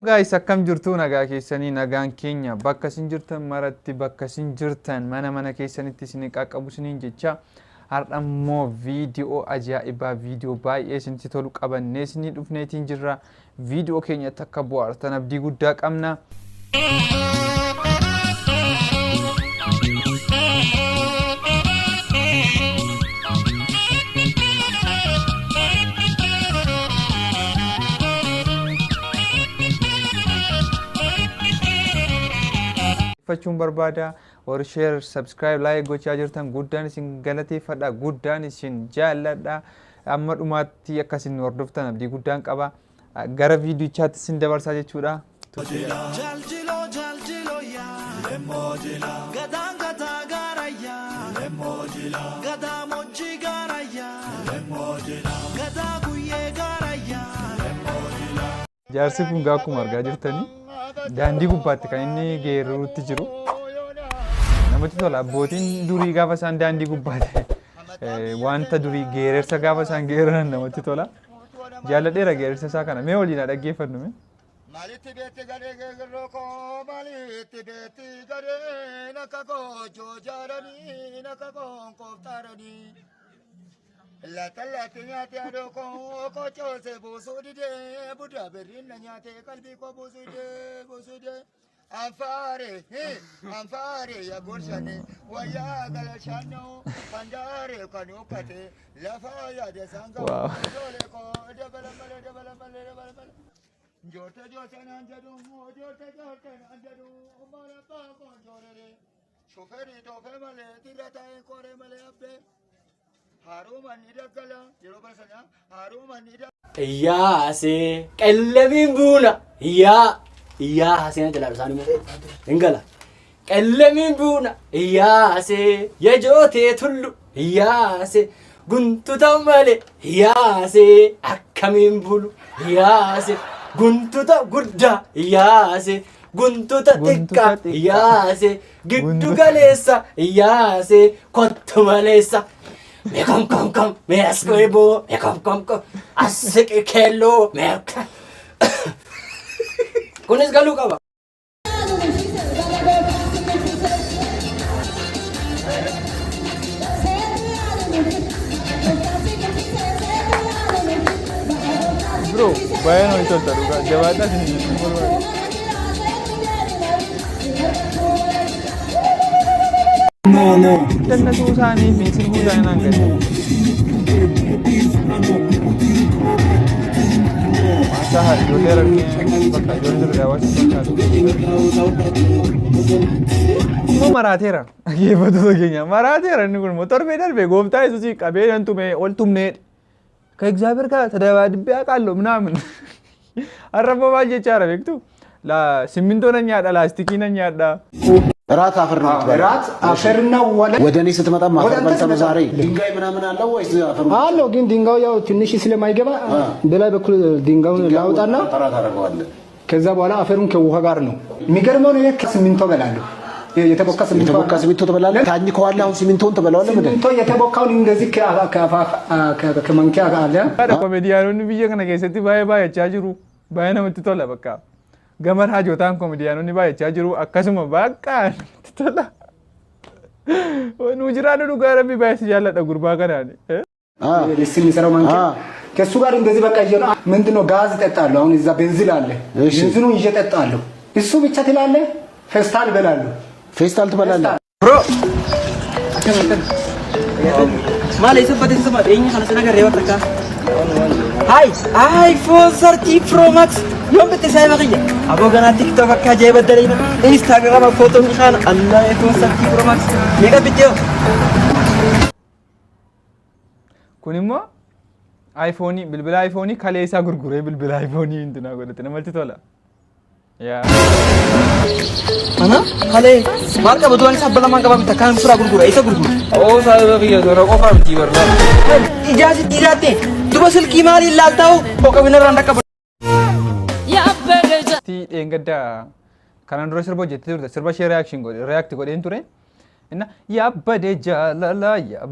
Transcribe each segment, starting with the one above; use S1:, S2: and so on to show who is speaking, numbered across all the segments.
S1: Guys, akkam jirtu nagaa keessanii nagaan keenya bakka isin jirtan maratti bakka isin jirtan mana keessanitti isin qaqqabu isiniin jecha har'a immoo viidiyoo ajaa'ibaa viidiyoo baay'ee isinitti tolu qabannee isinii dhufneetiin jirra. Viidiyoo keenya takka bohaartan abdii guddaa qabna. Fachuun barbaada or share subscribe like gochaa jirtan guddaan isin galateeffadha guddaan isin jaalladha amma dhumaatti akkasin hordoftan abdii guddaan qaba gara viidiyochaatti isin dabarsaa jechuudha. Jaljilo ya lemojila gadan gata garaya lemojila gada moji garaya lemojila gada guye garaya lemojila jaarsi kun gaakuma argaa jirtanii daandii gubbaatti kan inni geeruutti jiru namatti tola. Abbootiin durii gaafa isaan daandii gubbaatti wanta durii geerarsa gaafa isaan geeraran namatti tola. Jaalladheera geerarsa isaa kana mee waliin dhaggeeffannu mee. Malitti beetti gadee geerrokoo malitti beetti gadee nakakoo joojaaranii nakakoo kooftaaranii latalatti nyaate adokoo kochoose buusuu didee budaa birriin na nyaate qalbii koo buusuu didee anfaare ya gorshane wayyaa galashaannoo fandaare kan ukkate lafaa yaada sanga dole koo dabala malee joorte naan jedhu joorte naan jedhu mala baakoo joorere shofeerii toofee malee xirra taa'ee koree malee abbee
S2: Iyaase qellemiin buuna iyaase jala saani mate ingala qellemiin buuna iyaase yajootee tullu iyaase guntuta male iyaase akkamiin bulu iyaase guntuta guddaa iyaase guntuta xiqqaa iyaase giddu galeessa iyaase kottu maleessa. Me kom, me askoibo, me kom, asik kello, me kunis galu kaba. Bro, bayan no itu taruga, jawatan sini. No. Tenna susah nih, mesin susah yang angkat. Masa hari jodoh orangnya, pakai jodoh lewat Mau marathera, ये betul begini. Marathera nih kun motor pedal be, gomta itu sih kabe yang tuh me, all tuh me. Kayak Xavier ka, tadawa di pihak kalau menamen. Arab apa aja cara begitu? Lah, siminto nanya ada, lastiki nanya ada.
S3: ራት አፈርና ወደ እኔ ስትመጣ ማፈርበል ተመዛሪ ድንጋይ ምናምን አለው ወይስ አፈር አለው? ግን ድንጋዩ ያው ትንሽ ስለማይገባ በላይ በኩል ድንጋዩን ላውጣና ተራት አደርገዋለሁ። ከዛ በኋላ አፈሩን ከውሃ ጋር ነው የሚገርመው ነው። ሲሚንቶ በላለሁ። የተቦካ ሲሚንቶ ትበላለህ? ታኝከዋለህ። አሁን ሲሚንቶን ትበላለህ? ሲሚንቶ የተቦካውን እንደዚህ ከመንኪያ ጋር አለ።
S1: ኮሜዲያኑን ብዬ ከነ ከሰቲ ባይ ቻጅሩ ባይ ነው የምትቶላ በቃ gamar hajotaan komediyaanonni baay'achaa jiru akkasuma bakka tola nu jiraannu dhugaa rabbi baay'isi jaalladha gurbaa kanaan
S3: ለስም የሚሰራው ማንኪያ ከሱ ጋር እንደዚህ በቃ ይጀራ ምንድነው ጋዝ እጠጣለሁ። አሁን እዛ ቤንዚን አለ ቤንዚኑን እየጠጣለሁ። እሱ ብቻ ትላለህ ፌስታል እበላለሁ። ፌስታል ትበላለህ ብሮ
S2: ማለ ይሰበደ ስማ ደኝ ካለሰ ነገር ያወጣካ ሃይ አይፎን 30 ፕሮ ማክስ يوم بتساوي مغية أبو قناة تيك توك كاجي بدلينا إنستغرام فوتو مخان الله يكون سبتي برو ماكس ميجا فيديو
S1: كونيمو آيفوني بالبلا آيفوني كاليسا غرغوري بالبلا آيفوني إنتنا قلت أنا مالتي تولا يا
S2: أنا خالي ماركا بدواني سبلا ما كبا بتكان سورا غرغوري إيسا غرغوري أو سايبا فيا سورا قفا بتي برلا إجازة تيراتي تبصل كيمالي لالتاو بوكا بينا راندا كبا
S1: ti enggada kanan dulu serba jeti tu serba share react kau dentur inna ya bade jalala ya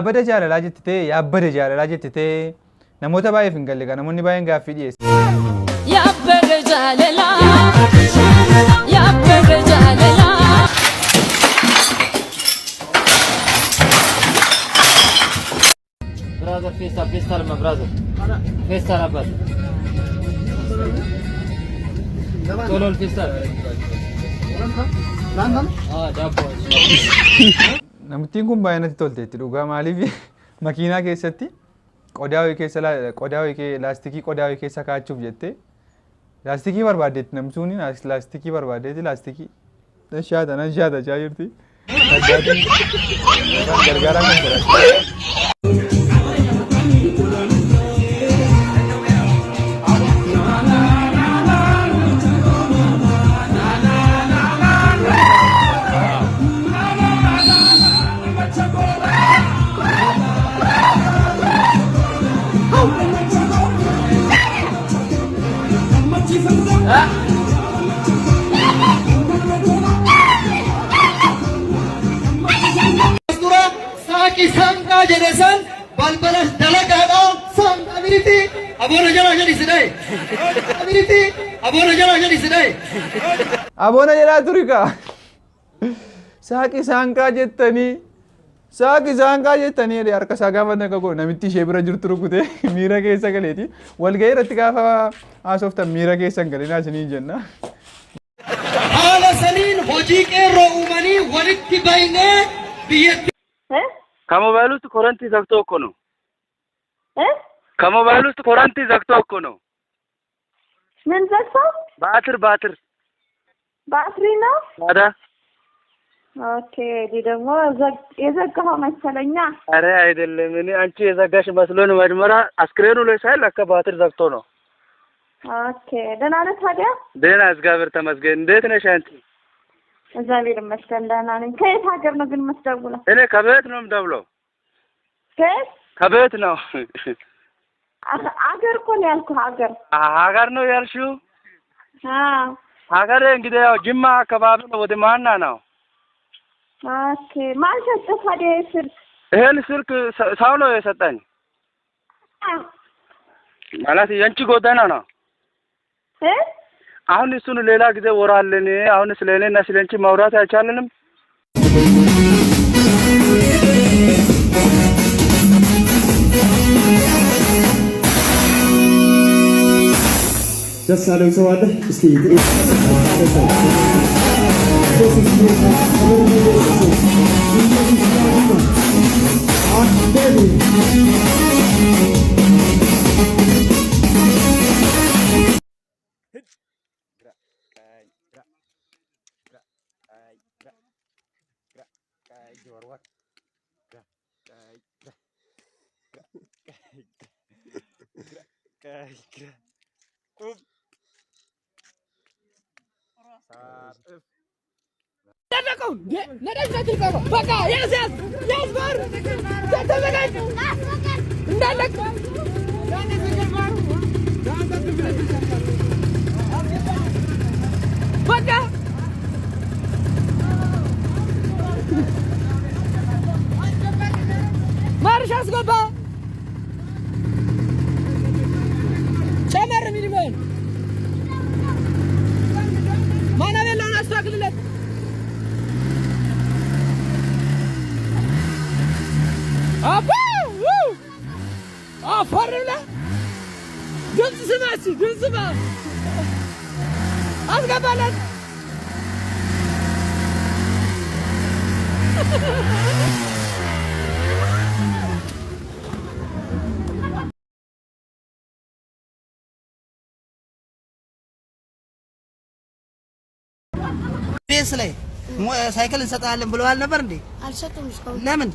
S1: bade jalala jeti te namoota baay'ee fingalle kana namni baay'een gaaffii dhiyeesse.
S4: جاللا يا بر جاللا
S5: برادر فيستا لما برادر فيستا لبس طولوا الفيستا دابو
S2: Namtiin kun baay'inatti tolteetti dhugaa maaliif makiinaa keessatti qodaa wayii laastikii qodaa wayii keessa kaa'achuuf jettee laastikii barbaadeetti namsuuni laastikii barbaadeetti laastikii nan shaata jaa jirti. Gargaaraa kan jedhamu.
S6: Saki sangka jedesan balbalas dalagado sangka miriti abona jala jadi sedai miriti abona jala jadi sedai
S2: Abona jala turika Saki sangka jettanii harka isaa gaafa naqa godhu namitti ishee bira jirtu rukute miira keessa galeeti wal ga'ii irratti gaafa haasoftan miira keessa hin galinaa isiniin jenna.
S6: Haala saniin hojii qeerroo uumanii walitti bahinee biyyatti.
S7: ከሞባይል ውስጥ ኮረንቲ ዘግቶ እኮ ነው ከሞባይል ውስጥ ኮረንቲ ዘግቶ እኮ ነው
S8: ምን ዘግቶ
S7: ባትር
S8: ባትሪ ነው
S7: ታዲያ
S8: ኦኬ ደግሞ የዘጋኸው መሰለኛ
S7: አረ አይደለም እኔ አንቺ የዘጋሽ መስሎን መጀመሪያ አስክሬኑ ላይ ሳይል ለካ ባትር ዘግቶ ነው
S8: ኦኬ ደህና ነህ ታዲያ
S7: ደህና እግዚአብሔር ተመስገን እንዴት ነሽ አንቺ
S8: እግዚአብሔር ይመስገን ደህና ነኝ ከየት ሀገር ነው ግን የምትደውለው
S7: እኔ ከቤት ነው የምደውለው
S8: ከቤት
S7: ነው
S8: ሀገር እኮ ነው ያልኩህ
S7: ሀገር ነው ያልሽው ሀገር እንግዲህ ያው ጅማ አካባቢ ነው ወደ ማና ነው
S8: ኦኬ ማን ሰጠህ ታዲያ
S7: ይሄን ስልክ ሰው ነው የሰጠኝ ማለት የአንቺ ጎዳና ነው አሁን እሱን ሌላ ጊዜ ወራለን አሁን ስለኔና ስለንቺ ማውራት አይቻልንም
S3: ደስ ያለው ሰው አለ እስቲ
S6: በቃ ያዝ በር ተዘጋጅ እንዳለቅ በቃ ማርሽ አስገባ ጨመር ሚኒመም ማናበላውን አስተካክልለት አባ አፈርላ ድምፅ ስማች ድምፅ ስማ አስገባለት
S3: ቤስ ላይ ሳይክል እንሰጣለን ብለዋል ነበር እንዴ
S8: አልሰጡም እስካሁን
S3: ለምን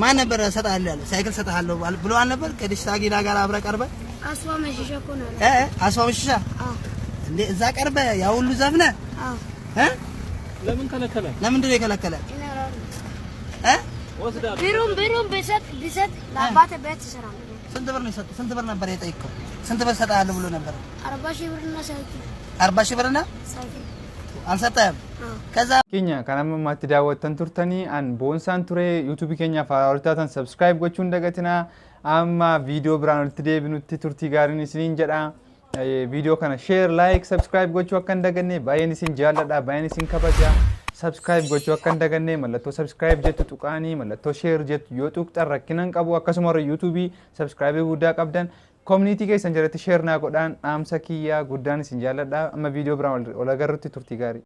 S3: ማን ነበር ሰጣለ ያለ ሳይክል ሰጣለሁ ብለዋል ነበር ከዲሽ ታጊና ጋር አብረ ቀርበ
S8: አስዋ መሽሻ እኮ ነው
S3: አስዋ መሽሻ እንዴ እዛ ቀርበ ያ ሁሉ ዘፍነ
S5: ለምን ከለከለ
S3: ለምንድን ነው የከለከለ
S8: ቢሩም ቢሰጥ ለአባቴ ቤት ይሰራል
S3: ስንት ብር ነው የሰጠው ስንት ብር ነበር የጠየቀው ስንት ብር ሰጣለሁ ብሎ ነበር
S8: 40,000 ብርና ሳይክል
S3: 40,000 ብርና
S8: ሳይክል
S3: አልሰጠህም ከዛ
S2: keenya kanama matti daawwattan turtanii an boonsaan ture YouTube keenya faawwartaatan subscribe gochuun dagatina amma video biraan walitti deebinutti turtii gaariin isiniin jedha
S1: Video kana share, like, subscribe gochuu akka hin daganne baay'een isin jaalladha, baay'een isin kabaja. Subscribe gochuu akka hin daganne mallattoo subscribe jettu tuqaanii mallattoo share jettu yoo tuqxan rakkina hin qabu akkasuma YouTube subscribe guddaa qabdan community keessan jalatti share naa godhaan dhaamsa kiyyaa guddaan isin jaalladha amma video biraan ol agarrutti turtii gaarii.